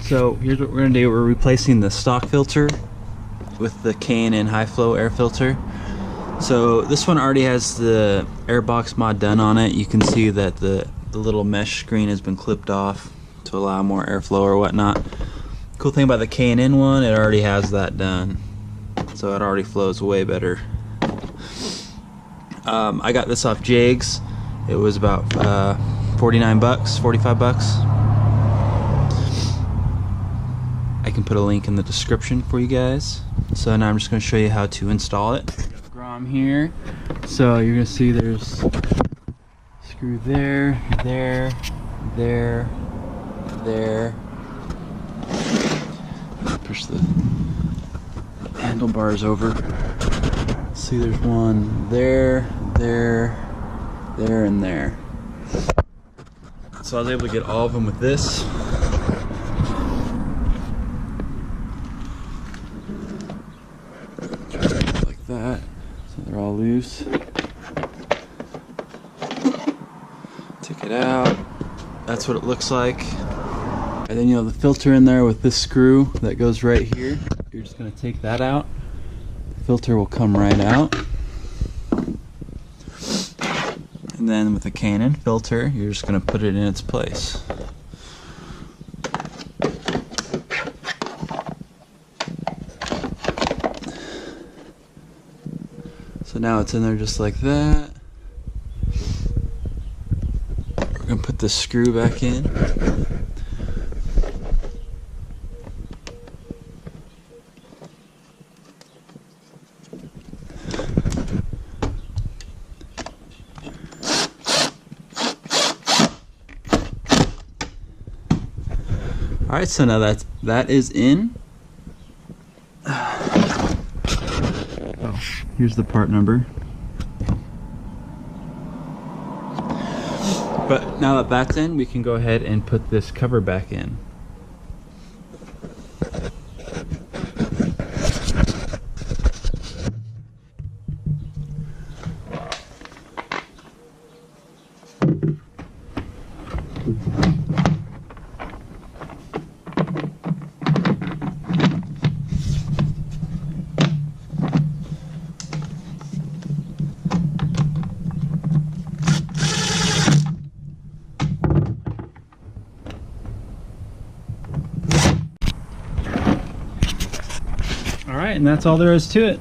So here's what we're gonna do. We're replacing the stock filter with the K&N high flow air filter. So this one already has the Airbox mod done on it. You can see that the little mesh screen has been clipped off to allow more airflow or whatnot. Cool thing about the K&N one, it already has that done. So it already flows way better. I got this off Jags. It was about 49 bucks, 45 bucks. I can put a link in the description for you guys. So now I'm just going to show you how to install it. Grom here. So you're going to see there's screw there, there, there, there. Push the handlebars over. See, there's one there, there, there, and there. So I was able to get all of them with this. Like that. So they're all loose. Take it out. That's what it looks like. And then you have the filter in there with this screw that goes right here. You're just going to take that out. The filter will come right out. And then with the K&N filter, you're just going to put it in its place. So now it's in there just like that. We're going to put this screw back in. Alright, so now that is in. Oh, here's the part number. But now that that's in, we can go ahead and put this cover back in. Alright, and that's all there is to it.